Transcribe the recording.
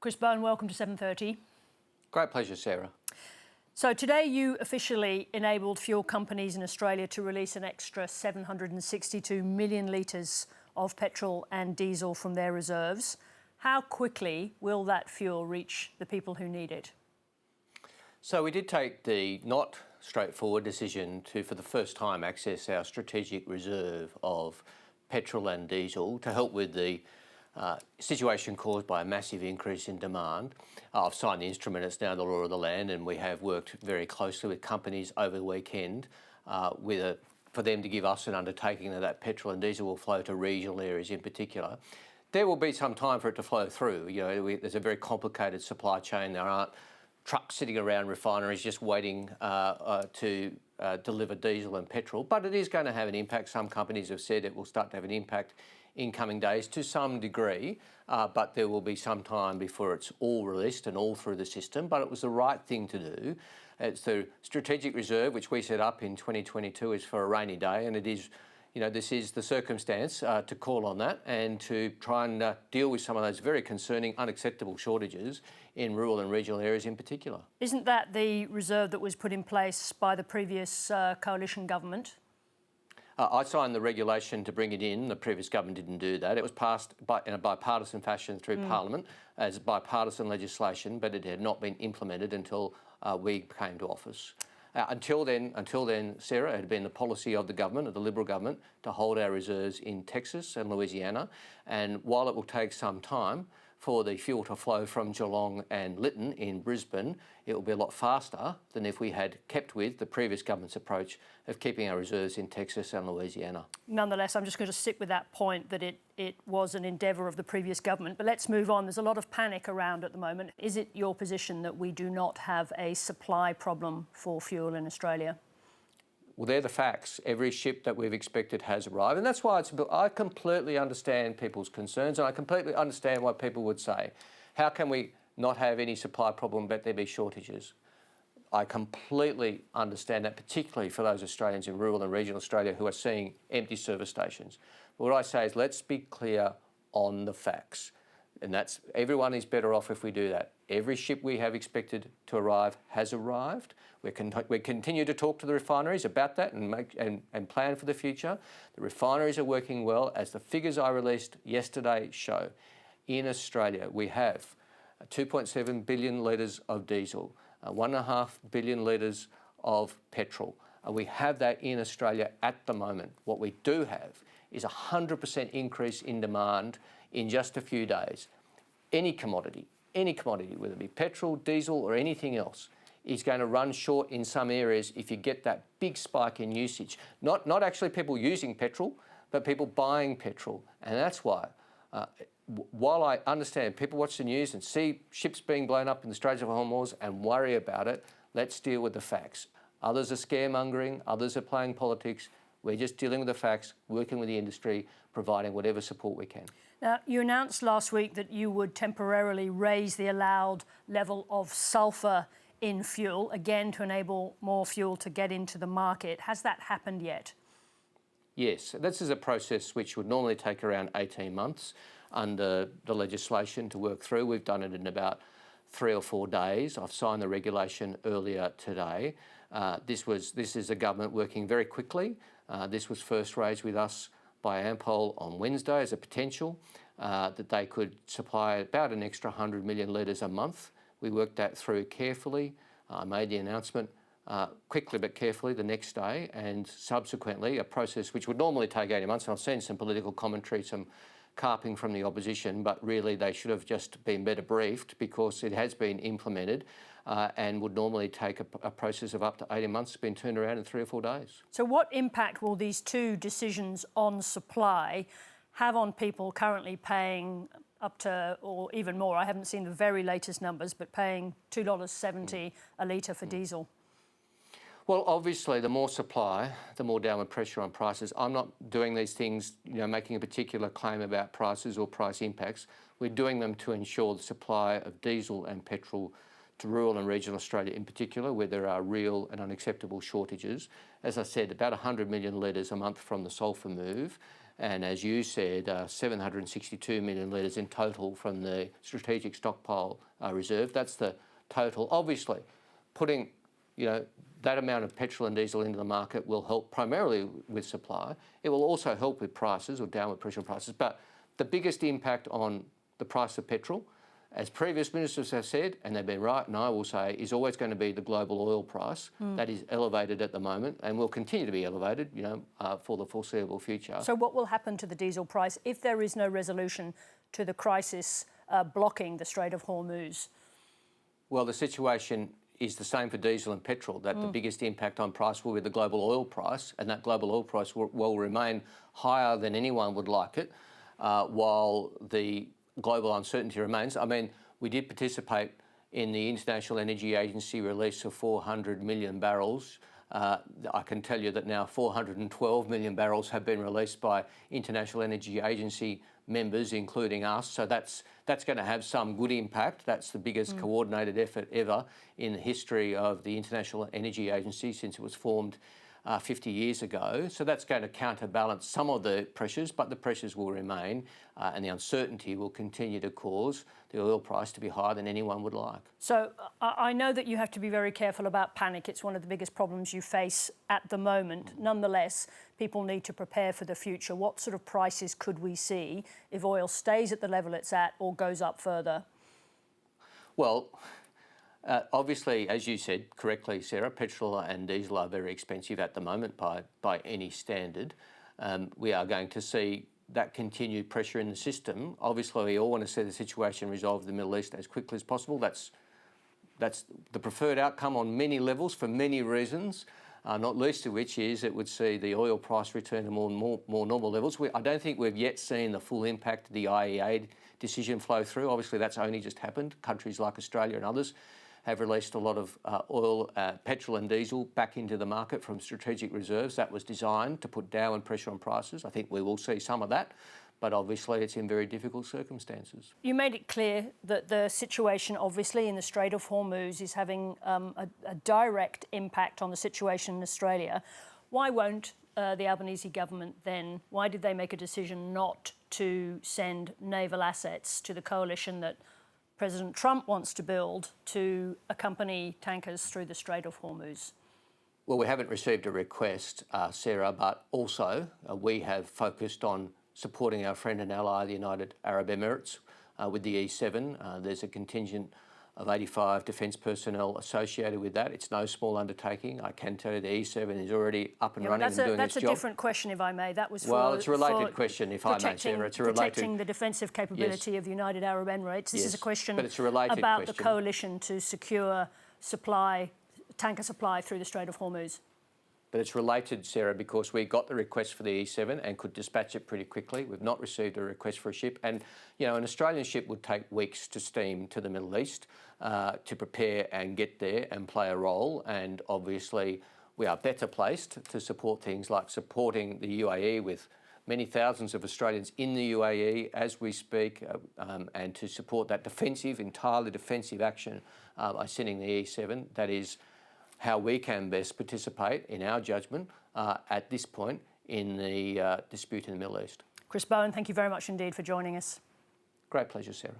Chris Bowen, welcome to 7:30. Great pleasure, Sarah. So today you officially enabled fuel companies in Australia to release an extra 762 million litres of petrol and diesel from their reserves. How quickly will that fuel reach the people who need it? So we did take the not straightforward decision to, for the first time, access our strategic reserve of petrol and diesel to help with the situation caused by a massive increase in demand. I've signed the instrument, it's now the law of the land, and we have worked very closely with companies over the weekend for them to give us an undertaking that petrol and diesel will flow to regional areas in particular. There will be some time for it to flow through. There's a very complicated supply chain. There aren't trucks sitting around refineries just waiting to deliver diesel and petrol, but it is going to have an impact. Some companies have said it will start to have an impact in coming days to some degree, but there will be some time before it's all released and all through the system. But it was the right thing to do. It's the strategic reserve, which we set up in 2022, is for a rainy day, and it is, this is the circumstance to call on that and to try and deal with some of those very concerning, unacceptable shortages in rural and regional areas in particular. Isn't that the reserve that was put in place by the previous coalition government? I signed the regulation to bring it in. The previous government didn't do that. It was passed in a bipartisan fashion through Parliament as bipartisan legislation, but it had not been implemented until we came to office. Until then, Sarah, it had been the policy of the government, of the Liberal government, to hold our reserves in Texas and Louisiana. And while it will take some time for the fuel to flow from Geelong and Lytton in Brisbane, it will be a lot faster than if we had kept with the previous government's approach of keeping our reserves in Texas and Louisiana. Nonetheless, I'm just going to stick with that point that it was an endeavour of the previous government. But let's move on. There's a lot of panic around at the moment. Is it your position that we do not have a supply problem for fuel in Australia? Well, they're the facts. Every ship that we've expected has arrived. And that's why I completely understand people's concerns, and I completely understand what people would say. How can we not have any supply problem but there be shortages? I completely understand that, particularly for those Australians in rural and regional Australia who are seeing empty service stations. But what I say is let's be clear on the facts. And that's, everyone is better off if we do that. Every ship we have expected to arrive has arrived. We continue to talk to the refineries about that and plan for the future. The refineries are working well. As the figures I released yesterday show, in Australia we have 2.7 billion litres of diesel, 1.5 billion litres of petrol. We have that in Australia at the moment. What we do have is a 100% increase in demand in just a few days. Any commodity, whether it be petrol, diesel or anything else, is going to run short in some areas if you get that big spike in usage. Not actually people using petrol, but people buying petrol. And that's why, while I understand people watch the news and see ships being blown up in the Strait of Hormuz and worry about it, let's deal with the facts. Others are scaremongering, others are playing politics. We're just dealing with the facts, working with the industry, providing whatever support we can. Now, you announced last week that you would temporarily raise the allowed level of sulphur in fuel, again to enable more fuel to get into the market. Has that happened yet? Yes, this is a process which would normally take around 18 months under the legislation to work through. We've done it in about 3 or 4 days. I've signed the regulation earlier today. This is the government working very quickly. This was first raised with us by Ampol on Wednesday as a potential that they could supply about an extra 100 million litres a month. We worked that through carefully. I made the announcement quickly but carefully the next day, and subsequently a process which would normally take 18 months. And I've seen some political commentary, some carping from the opposition, but really they should have just been better briefed because it has been implemented and would normally take a process of up to 18 months, been turned around in 3 or 4 days. So what impact will these two decisions on supply have on people currently paying up to, or even more, I haven't seen the very latest numbers, but paying $2.70 a litre for diesel? Well, obviously, the more supply, the more downward pressure on prices. I'm not doing these things, making a particular claim about prices or price impacts. We're doing them to ensure the supply of diesel and petrol to rural and regional Australia in particular, where there are real and unacceptable shortages. As I said, about 100 million litres a month from the sulphur move. And as you said, 762 million litres in total from the strategic stockpile reserve. That's the total. Obviously, putting that amount of petrol and diesel into the market will help primarily with supply. It will also help with prices or downward pressure on prices. But the biggest impact on the price of petrol, as previous ministers have said, and they've been right, and I will say, is always going to be the global oil price. That is elevated at the moment and will continue to be elevated, for the foreseeable future. So what will happen to the diesel price if there is no resolution to the crisis blocking the Strait of Hormuz? Well, the situation is the same for diesel and petrol, that the biggest impact on price will be the global oil price, and that global oil price will remain higher than anyone would like it, while the global uncertainty remains. I mean, we did participate in the International Energy Agency release of 400 million barrels. I can tell you that now 412 million barrels have been released by International Energy Agency members, including us. So that's going to have some good impact. That's the biggest coordinated effort ever in the history of the International Energy Agency since it was formed 50 years ago. So that's going to counterbalance some of the pressures, but the pressures will remain and the uncertainty will continue to cause the oil price to be higher than anyone would like. So I know that you have to be very careful about panic. It's one of the biggest problems you face at the moment. Nonetheless, people need to prepare for the future. What sort of prices could we see if oil stays at the level it's at or goes up further? Well, obviously, as you said correctly, Sarah, petrol and diesel are very expensive at the moment by any standard. We are going to see that continued pressure in the system. Obviously, we all want to see the situation resolved in the Middle East as quickly as possible. That's the preferred outcome on many levels for many reasons, not least of which is it would see the oil price return to more normal levels. I don't think we've yet seen the full impact of the IEA decision flow through. Obviously, that's only just happened. Countries like Australia and others have released a lot of petrol and diesel back into the market from strategic reserves. That was designed to put downward pressure on prices. I think we will see some of that, but obviously it's in very difficult circumstances. You made it clear that the situation, obviously, in the Strait of Hormuz is having a direct impact on the situation in Australia. Why won't the Albanese government then, why did they make a decision not to send naval assets to the coalition that President Trump wants to build to accompany tankers through the Strait of Hormuz? Well, we haven't received a request, Sarah, but also we have focused on supporting our friend and ally, the United Arab Emirates, with the E7. There's a contingent of 85 defence personnel associated with that. It's no small undertaking. I can tell you the E7 is already up and running and doing its job. That's a different question, if I may. That was well, it's a related question, if I may, Sarah. It's a protecting the defensive capability of the United Arab Emirates. This is a question about the coalition to secure supply, tanker supply through the Strait of Hormuz. But it's related, Sarah, because we got the request for the E7 and could dispatch it pretty quickly. We've not received a request for a ship. And, an Australian ship would take weeks to steam to the Middle East to prepare and get there and play a role. And obviously, we are better placed to support things like supporting the UAE with many thousands of Australians in the UAE as we speak, and to support that entirely defensive action by sending the E7. That is how we can best participate, in our judgment, at this point in the dispute in the Middle East. Chris Bowen, thank you very much indeed for joining us. Great pleasure, Sarah.